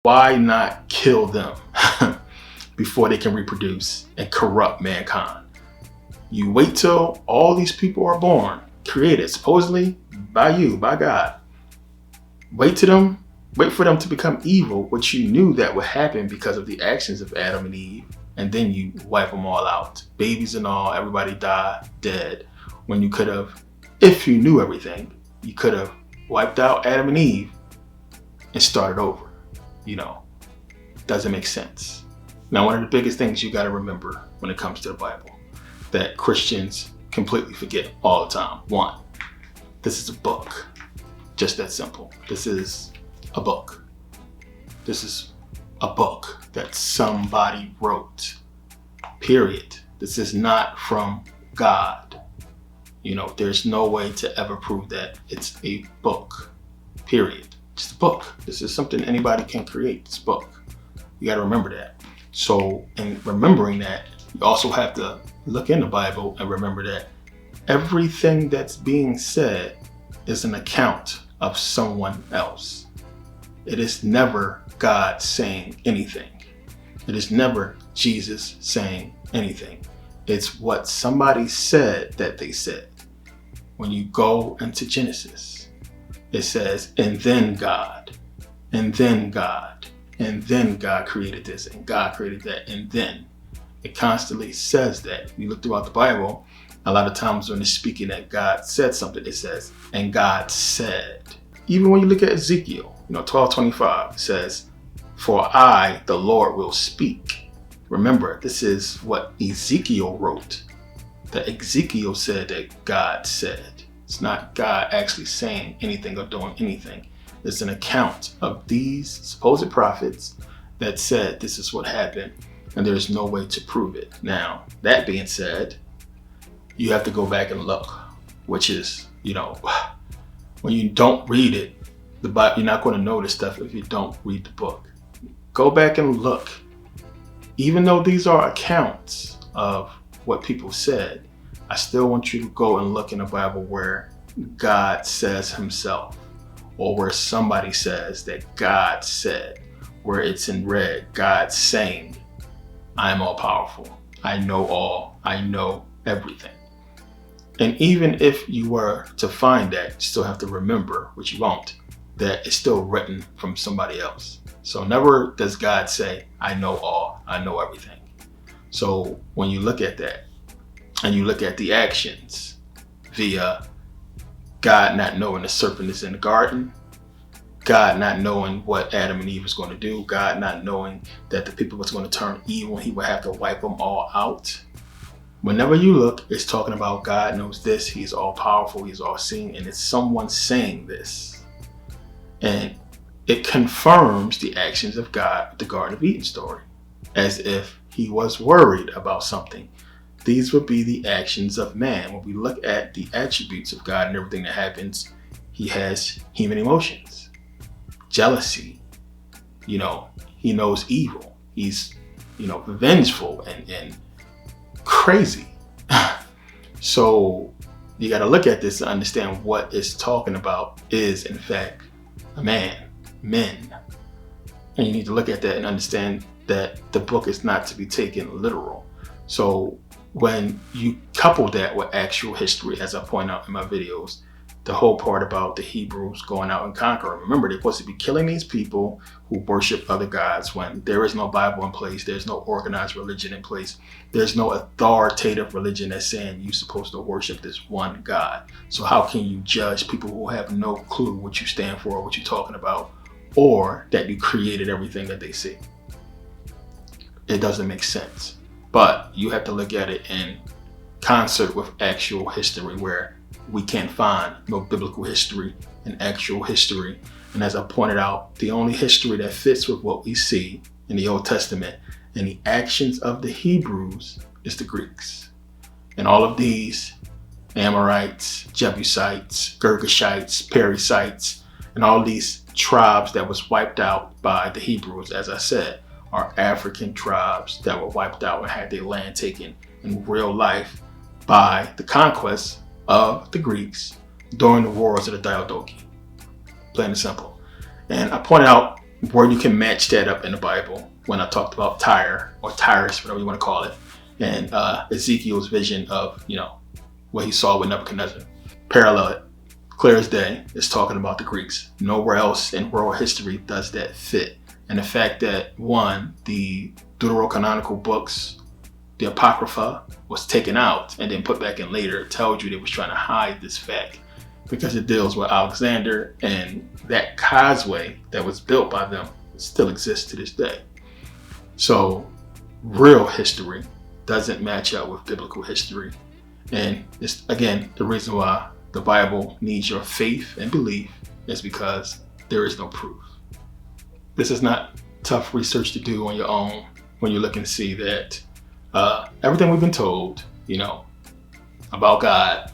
Why not kill them before they can reproduce and corrupt mankind? You wait till all these people are born, created supposedly by you, by God. Wait for them to become evil, which you knew that would happen because of the actions of Adam and Eve, and then you wipe them all out. Babies and all, everybody dead. When you could have, if you knew everything, you could have wiped out Adam and Eve and started over. Doesn't make sense. Now, one of the biggest things you got to remember when it comes to the Bible that Christians completely forget all the time. One, this is a book. Just that simple. This is a book. This is a book that somebody wrote. Period. This is not from God. There's no way to ever prove that. It's a book. Period. Just a book. This is something anybody can create. This book. You got to remember that. So in remembering that, you also have to look in the Bible and remember that everything that's being said is an account of someone else. It is never God saying anything. It is never Jesus saying anything. It's what somebody said that they said. When you go into Genesis, it says, and then God, and then God, and then God created this, and God created that, and then. It constantly says that. You look throughout the Bible, a lot of times when it's speaking that God said something, it says, and God said. Even when you look at Ezekiel, 12:25, it says, for I, the Lord, will speak. Remember, this is what Ezekiel wrote. That Ezekiel said that God said. It's not God actually saying anything or doing anything. It's an account of these supposed prophets that said this is what happened, and there's no way to prove it. Now, that being said, you have to go back and look, which is, when you don't read it, the Bible, you're not going to know this stuff if you don't read the book. Go back and look. Even though these are accounts of what people said, I still want you to go and look in the Bible where God says himself, or where somebody says that God said, where it's in red, God saying, I am all powerful. I know all. I know everything. And even if you were to find that, you still have to remember, which you won't, that it's still written from somebody else. So never does God say, I know all. I know everything. So when you look at that and you look at the actions via God not knowing the serpent is in the garden, God not knowing what Adam and Eve was going to do, God not knowing that the people was going to turn evil and he would have to wipe them all out. Whenever you look, it's talking about God knows this, he's all powerful, he's all seeing, and it's someone saying this. And it confirms the actions of God with the Garden of Eden story, as if he was worried about something. These would be the actions of man. When we look at the attributes of God and everything that happens, he has human emotions, jealousy, he knows evil. He's, vengeful and crazy. So you got to look at this to understand what it's talking about is in fact a man, men. And you need to look at that and understand that the book is not to be taken literal. So when you couple that with actual history, as I point out in my videos, the whole part about the Hebrews going out and conquering. Remember, they're supposed to be killing these people who worship other gods when there is no Bible in place. There's no organized religion in place. There's no authoritative religion that's saying you're supposed to worship this one God. So how can you judge people who have no clue what you stand for or what you're talking about, or that you created everything that they see? It doesn't make sense. But you have to look at it in concert with actual history, where we can't find no biblical history in actual history. And as I pointed out, the only history that fits with what we see in the Old Testament and the actions of the Hebrews is the Greeks. And all of these Amorites, Jebusites, Girgashites, Perizzites, and all these tribes that was wiped out by the Hebrews, as I said, are African tribes that were wiped out and had their land taken in real life by the conquest of the Greeks during the wars of the Diadochi. Plain and simple. And I pointed out where you can match that up in the Bible, when I talked about Tyre or Tyrus, whatever you want to call it, and Ezekiel's vision of, what he saw with Nebuchadnezzar. Parallel it, clear as day, is talking about the Greeks. Nowhere else in world history does that fit. And the fact that, one, the deuterocanonical books, the Apocrypha, was taken out and then put back in later, tells you they was trying to hide this fact, because it deals with Alexander, and that causeway that was built by them still exists to this day. So real history doesn't match up with biblical history. And it's, again, the reason why the Bible needs your faith and belief is because there is no proof. This is not tough research to do on your own when you look and see that everything we've been told, about God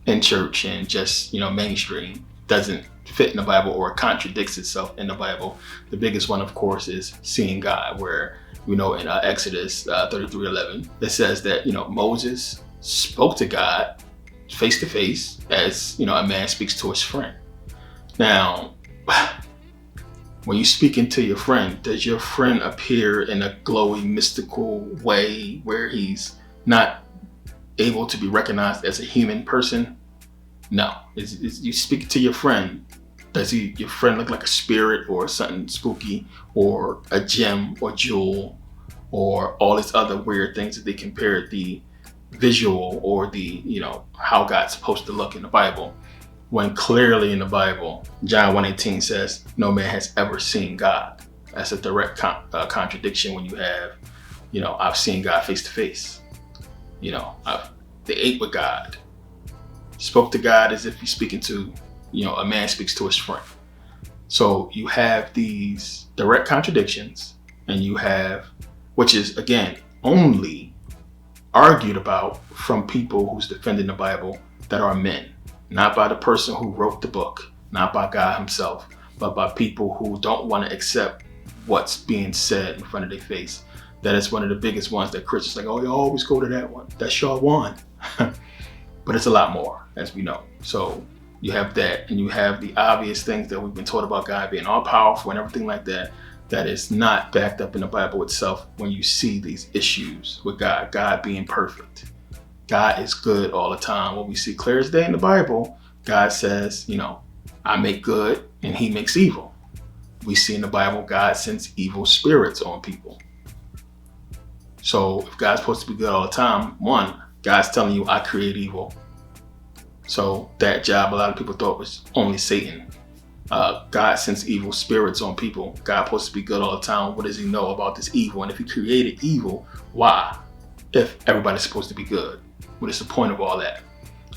and church and just, mainstream doesn't fit in the Bible or contradicts itself in the Bible. The biggest one, of course, is seeing God, where, in Exodus 33:11, it says that, Moses spoke to God face to face as, a man speaks to his friend. Now, when you speaking to your friend, does your friend appear in a glowy, mystical way where he's not able to be recognized as a human person? No. You speak to your friend, does your friend look like a spirit or something spooky, or a gem or jewel, or all these other weird things that they compare the visual or the, how God's supposed to look in the Bible, when clearly in the Bible, John 1:18 says, no man has ever seen God. That's a direct contradiction when you have, I've seen God face to face. They ate with God. Spoke to God as if he's speaking to, a man speaks to his friend. So you have these direct contradictions, and you have, which is, again, only argued about from people who's defending the Bible that are men. Not by the person who wrote the book, not by God himself, but by people who don't want to accept what's being said in front of their face. That is one of the biggest ones that Christians like, oh, you always go to that one. That's your one. But it's a lot more, as we know. So you have that, and you have the obvious things that we've been taught about God being all powerful and everything like that, that is not backed up in the Bible itself when you see these issues with God being perfect. God is good all the time. What we see clear as day in the Bible, God says, I make good and he makes evil. We see in the Bible, God sends evil spirits on people. So if God's supposed to be good all the time, one, God's telling you, I create evil. So that job, a lot of people thought was only Satan. God sends evil spirits on people. God's supposed to be good all the time. What does he know about this evil? And if he created evil, why? If everybody's supposed to be good. What is the point of all that?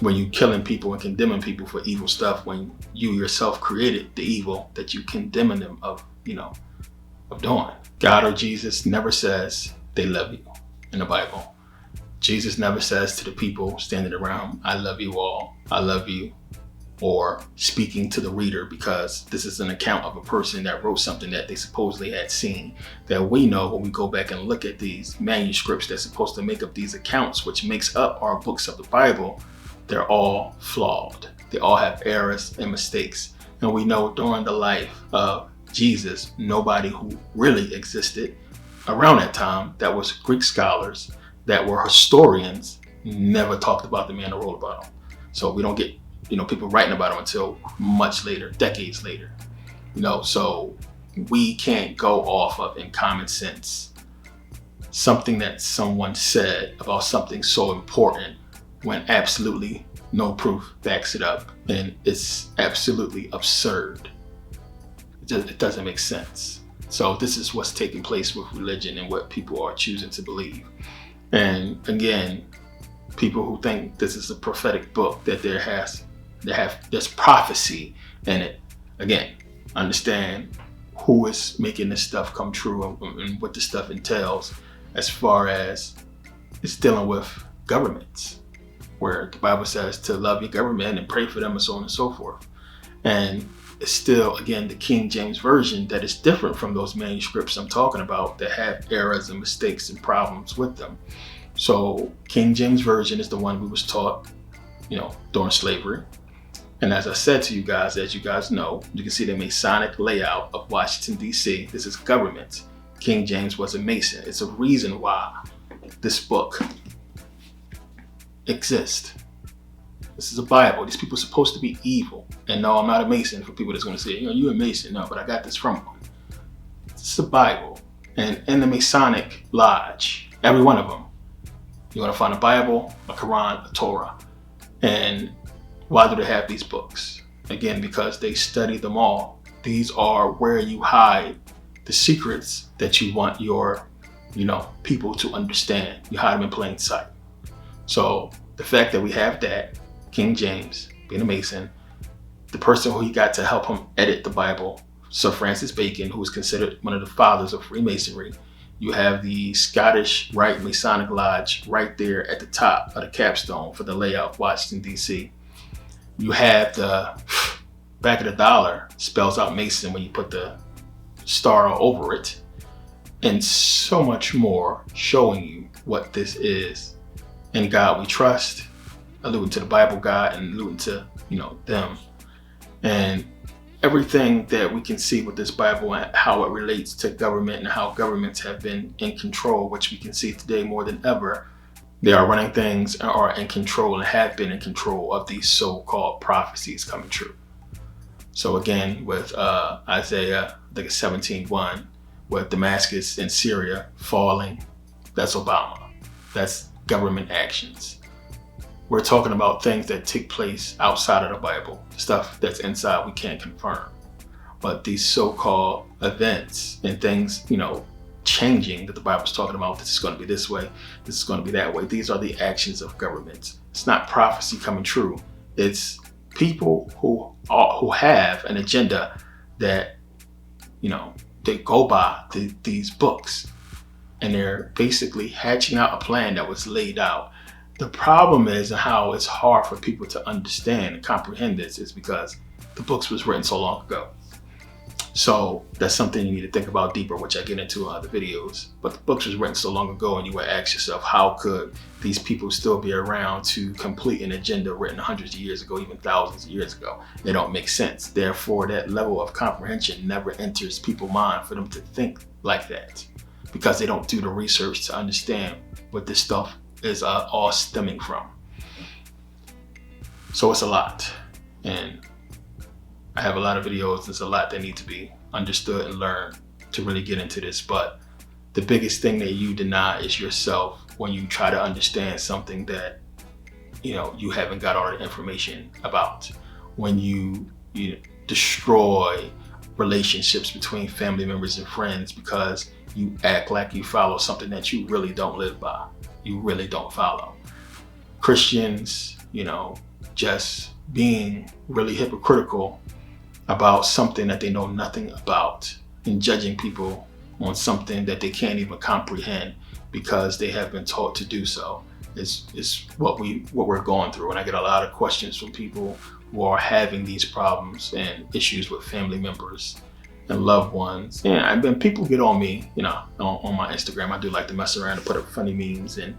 When you killing people and condemning people for evil stuff, when you yourself created the evil that you condemning them of doing. God or Jesus never says they love you in the Bible. Jesus never says to the people standing around, I love you all, I love you, or speaking to the reader, because this is an account of a person that wrote something that they supposedly had seen, that we know when we go back and look at these manuscripts that's supposed to make up these accounts, which makes up our books of the Bible, they're all flawed. They all have errors and mistakes. And we know during the life of Jesus, nobody who really existed around that time that was Greek scholars, that were historians, never talked about the man who wrote about him. So we don't get people writing about him until much later, decades later. So we can't go off of, in common sense, something that someone said about something so important when absolutely no proof backs it up, and it's absolutely absurd. It doesn't make sense. So this is what's taking place with religion and what people are choosing to believe. And again, people who think this is a prophetic book, that there's prophecy in it. Again, understand who is making this stuff come true and what this stuff entails, as far as it's dealing with governments, where the Bible says to love your government and pray for them and so on and so forth. And it's still, again, the King James Version that is different from those manuscripts I'm talking about that have errors and mistakes and problems with them. So King James Version is the one we was taught, during slavery. And as I said to you guys, as you guys know, you can see the Masonic layout of Washington, D.C. This is government. King James was a Mason. It's a reason why this book exists. This is a Bible. These people are supposed to be evil. And no, I'm not a Mason for people that's going to say, you're a Mason. No, but I got this from one. This is a Bible. And in the Masonic Lodge, every one of them, you're going to find a Bible, a Quran, a Torah. And why do they have these books? Again, because they study them all. These are where you hide the secrets that you want your, people to understand. You hide them in plain sight. So the fact that we have that, King James, being a Mason, the person who he got to help him edit the Bible, Sir Francis Bacon, who is considered one of the fathers of Freemasonry. You have the Scottish Rite Masonic Lodge right there at the top of the capstone for the layout of Washington, D.C. You have the back of the dollar spells out Mason when you put the star over it, and so much more showing you what this is. In God we trust, alluding to the Bible God and alluding to, them. And everything that we can see with this Bible and how it relates to government and how governments have been in control, which we can see today more than ever. They are running things and are in control and have been in control of these so-called prophecies coming true. So again, with Isaiah, I think it's 17:1, with Damascus and Syria falling, that's Obama. That's government actions. We're talking about things that take place outside of the Bible, stuff that's inside we can't confirm. But these so-called events and things, changing that the Bible's talking about, this is going to be this way, this is going to be that way. These are the actions of governments. It's not prophecy coming true. It's people who have an agenda that, they go by these books, and they're basically hatching out a plan that was laid out. The problem is how it's hard for people to understand and comprehend this is because the books was written so long ago. So that's something you need to think about deeper, which I get into in other videos. But the books was written so long ago, and you would ask yourself, how could these people still be around to complete an agenda written hundreds of years ago, even thousands of years ago? They don't make sense. Therefore, that level of comprehension never enters people's mind for them to think like that, because they don't do the research to understand what this stuff is all stemming from. So it's a lot, and I have a lot of videos. There's a lot that need to be understood and learned to really get into this. But the biggest thing that you deny is yourself when you try to understand something that you haven't got all the information about. When you destroy relationships between family members and friends because you act like you follow something that you really don't live by. You really don't follow. Christians, just being really hypocritical about something that they know nothing about, and judging people on something that they can't even comprehend because they have been taught to do so is what we're going through. And I get a lot of questions from people who are having these problems and issues with family members and loved ones. And then people get on me, on my Instagram. I do like to mess around and put up funny memes and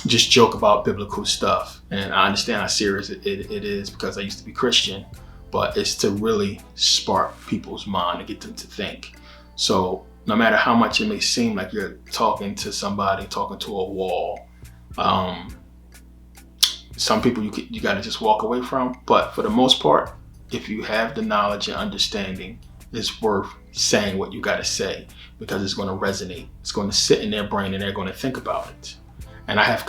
just joke about biblical stuff. And I understand how serious it is because I used to be Christian, but it's to really spark people's mind and get them to think. So no matter how much it may seem like you're talking to somebody, talking to a wall, some people you got to just walk away from. But for the most part, if you have the knowledge and understanding, it's worth saying what you got to say, because it's going to resonate. It's going to sit in their brain and they're going to think about it. And I've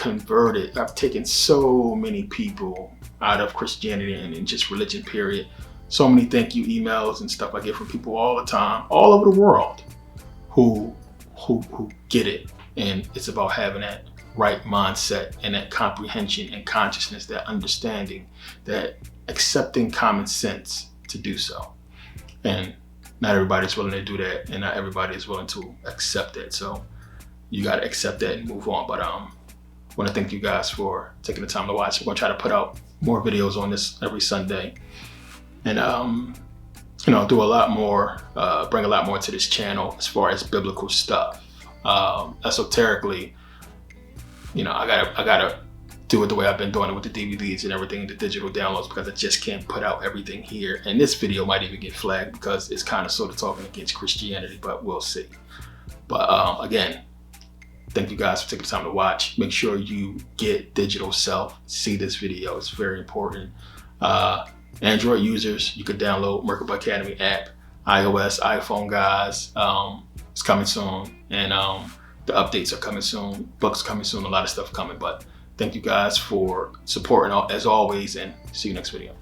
taken so many people out of Christianity and just religion, period. So many thank you emails and stuff I get from people all the time, all over the world, who get it. And it's about having that right mindset and that comprehension and consciousness, that understanding, that accepting common sense to do so. And not everybody's willing to do that, and not everybody is willing to accept it. So you got to accept that and move on. But I want to thank you guys for taking the time to watch. I'm going to try to put out more videos on this every Sunday, and do a lot more, bring a lot more to this channel as far as biblical stuff. Esoterically, I gotta do it the way I've been doing it with the DVDs and everything, the digital downloads, because I just can't put out everything here. And this video might even get flagged because it's kind of sort of talking against Christianity, but we'll see. But again, thank you guys for taking the time to watch. Make sure you get Digital Self. See this video, it's very important. Android users, you could download Merkabah Academy app. iOS, iPhone guys, it's coming soon. And the updates are coming soon. Books coming soon, a lot of stuff coming. But thank you guys for supporting as always, and see you next video.